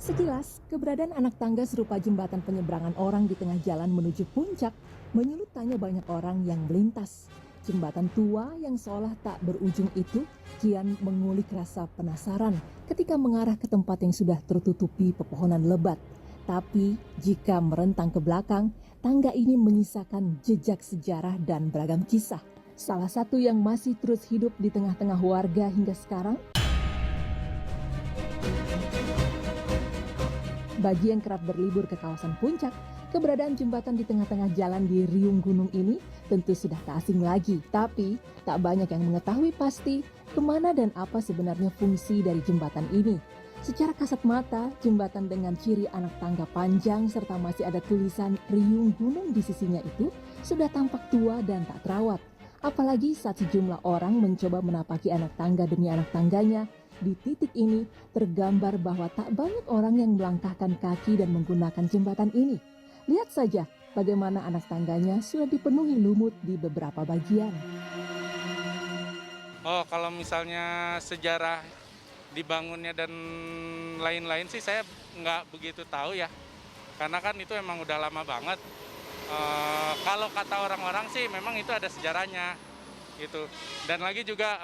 Sekilas, keberadaan anak tangga serupa jembatan penyeberangan orang di tengah jalan menuju puncak menyulut tanya banyak orang yang melintas. Jembatan tua yang seolah tak berujung itu kian mengulik rasa penasaran ketika mengarah ke tempat yang sudah tertutupi pepohonan lebat. Tapi jika merentang ke belakang, tangga ini menyisakan jejak sejarah dan beragam kisah. Salah satu yang masih terus hidup di tengah-tengah warga hingga sekarang. Bagi yang kerap berlibur ke kawasan puncak, keberadaan jembatan di tengah-tengah jalan di riung gunung ini tentu sudah tak asing lagi. Tapi, tak banyak yang mengetahui pasti kemana dan apa sebenarnya fungsi dari jembatan ini. Secara kasat mata, jembatan dengan ciri anak tangga panjang serta masih ada tulisan riung gunung di sisinya itu sudah tampak tua dan tak terawat. Apalagi saat sejumlah orang mencoba menapaki anak tangga demi anak tangganya. Di titik ini tergambar bahwa tak banyak orang yang melangkahkan kaki dan menggunakan jembatan ini. Lihat saja bagaimana anak tangganya sudah dipenuhi lumut di beberapa bagian. Oh, kalau misalnya sejarah dibangunnya dan lain-lain sih saya nggak begitu tahu ya. Karena kan itu emang udah lama banget. Kalau kata orang-orang sih memang itu ada sejarahnya. Gitu. Dan lagi juga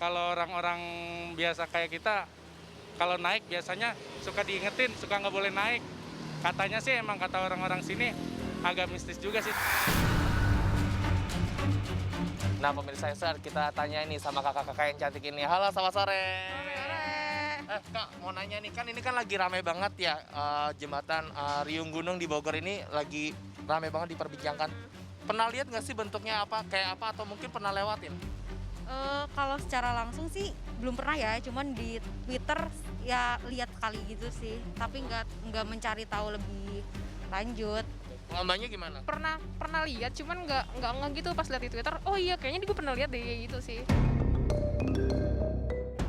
kalau orang-orang biasa kayak kita kalau naik biasanya suka diingetin, suka nggak boleh naik. Katanya sih emang kata orang-orang sini agak mistis juga sih. Nah pemirsa Yesar, kita tanya ini sama kakak-kakak yang cantik ini. Halo, selamat sore. Kak, mau nanya nih, kan ini kan lagi rame banget ya, jembatan Riung Gunung di Bogor ini lagi rame banget diperbincangkan. Pernah lihat nggak sih bentuknya apa, kayak apa, atau mungkin pernah lewatin? Kalau secara langsung sih belum pernah ya, cuman di Twitter ya lihat kali gitu sih, tapi nggak mencari tahu lebih lanjut. Mbaknya gimana? Pernah lihat, cuman nggak gitu pas lihat di Twitter. Oh iya, kayaknya gue pernah lihat deh kayak gitu sih.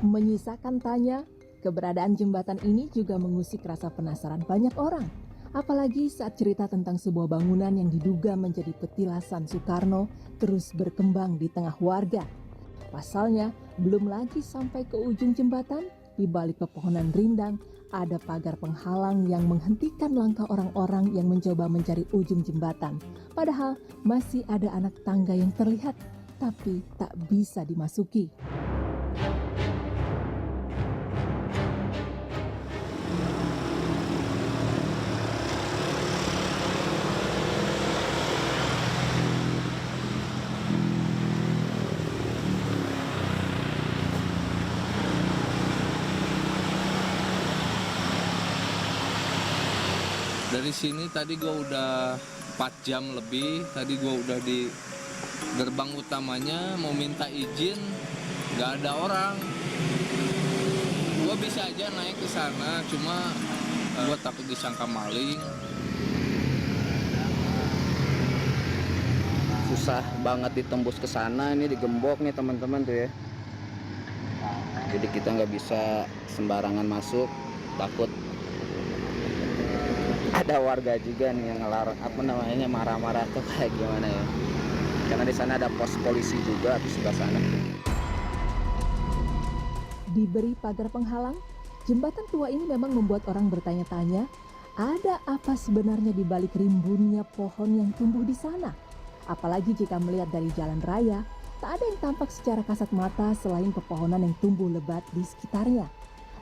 Menyisakan tanya, keberadaan jembatan ini juga mengusik rasa penasaran banyak orang. Apalagi saat cerita tentang sebuah bangunan yang diduga menjadi petilasan Soekarno terus berkembang di tengah warga. Pasalnya, belum lagi sampai ke ujung jembatan, di balik pepohonan rindang, ada pagar penghalang yang menghentikan langkah orang-orang yang mencoba mencari ujung jembatan. Padahal masih ada anak tangga yang terlihat, tapi tak bisa dimasuki. Dari sini tadi gue udah 4 jam lebih, tadi gue udah di gerbang utamanya mau minta izin, gak ada orang. Gue bisa aja naik ke sana, cuma gue takut disangka maling. Susah banget ditembus ke sana, ini digembok nih teman-teman tuh ya. Jadi kita nggak bisa sembarangan masuk, takut ada warga juga nih yang ngelarang, marah-marah tuh kayak gimana ya. Karena di sana ada pos polisi juga di sebelah sana. Diberi pagar penghalang, jembatan tua ini memang membuat orang bertanya-tanya, ada apa sebenarnya di balik rimbunnya pohon yang tumbuh di sana? Apalagi jika melihat dari jalan raya, tak ada yang tampak secara kasat mata selain pepohonan yang tumbuh lebat di sekitarnya.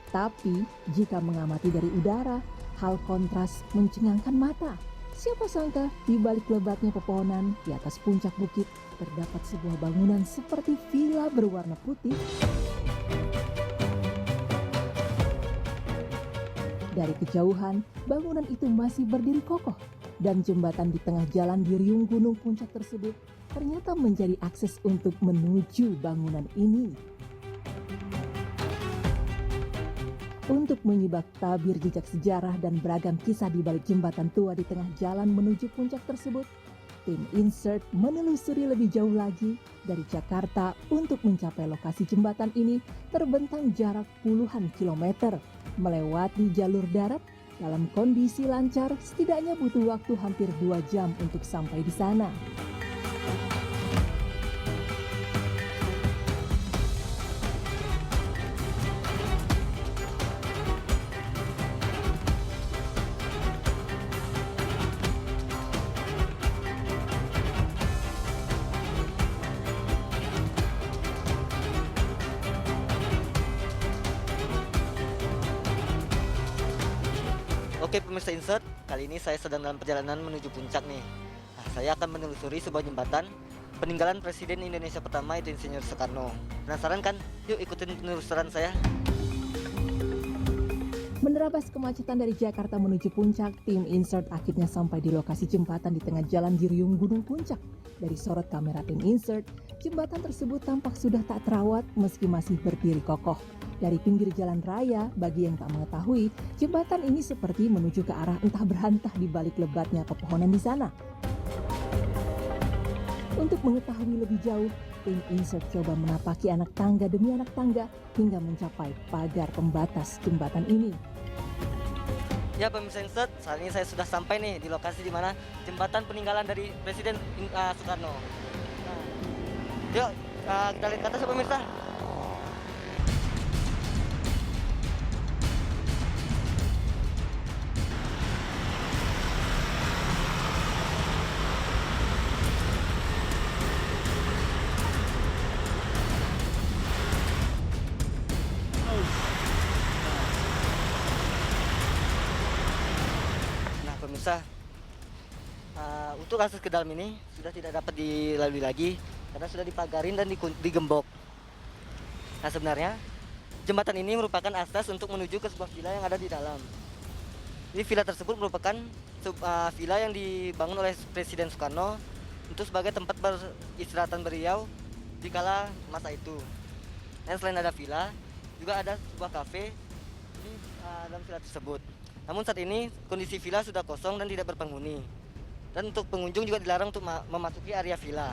Tapi jika mengamati dari udara, hal kontras mencengangkan mata. Siapa sangka di balik lebatnya pepohonan di atas puncak bukit terdapat sebuah bangunan seperti villa berwarna putih. Dari kejauhan, bangunan itu masih berdiri kokoh dan jembatan di tengah jalan di riung gunung puncak tersebut ternyata menjadi akses untuk menuju bangunan ini. Untuk menyibak tabir jejak sejarah dan beragam kisah di balik jembatan tua di tengah jalan menuju puncak tersebut, tim Insert menelusuri lebih jauh lagi dari Jakarta untuk mencapai lokasi jembatan ini terbentang jarak puluhan kilometer. Melewati jalur darat, dalam kondisi lancar setidaknya butuh waktu hampir 2 jam untuk sampai di sana. Oke pemirsa Insert, kali ini saya sedang dalam perjalanan menuju puncak nih. Nah, saya akan menelusuri sebuah jembatan peninggalan Presiden Indonesia pertama itu Insinyur Soekarno. Penasaran kan? Yuk ikutin penelusuran saya. Menerabas kemacetan dari Jakarta menuju puncak, tim Insert akhirnya sampai di lokasi jembatan di tengah jalan di riung Gunung Puncak. Dari sorot kamera tim Insert, jembatan tersebut tampak sudah tak terawat meski masih berdiri kokoh. Dari pinggir jalan raya, bagi yang tak mengetahui, jembatan ini seperti menuju ke arah entah berantah di balik lebatnya pepohonan di sana. Untuk mengetahui lebih jauh, tim Insert coba menapaki anak tangga demi anak tangga hingga mencapai pagar pembatas jembatan ini. Ya pemirsa Insert, saat ini saya sudah sampai nih di lokasi di mana jembatan peninggalan dari Presiden Soekarno. Nah, yuk kita lihat ke atas ya pemirsa. Nah pemirsa, untuk akses ke dalam ini sudah tidak dapat dilalui lagi karena sudah dipagarin dan digembok. Nah sebenarnya jembatan ini merupakan akses untuk menuju ke sebuah villa yang ada di dalam. Ini villa tersebut merupakan villa yang dibangun oleh Presiden Soekarno untuk sebagai tempat beristirahatan beliau di kala masa itu. Dan selain ada villa, juga ada sebuah kafe di dalam villa tersebut. Namun saat ini kondisi villa sudah kosong dan tidak berpenghuni. Dan untuk pengunjung juga dilarang untuk memasuki area villa.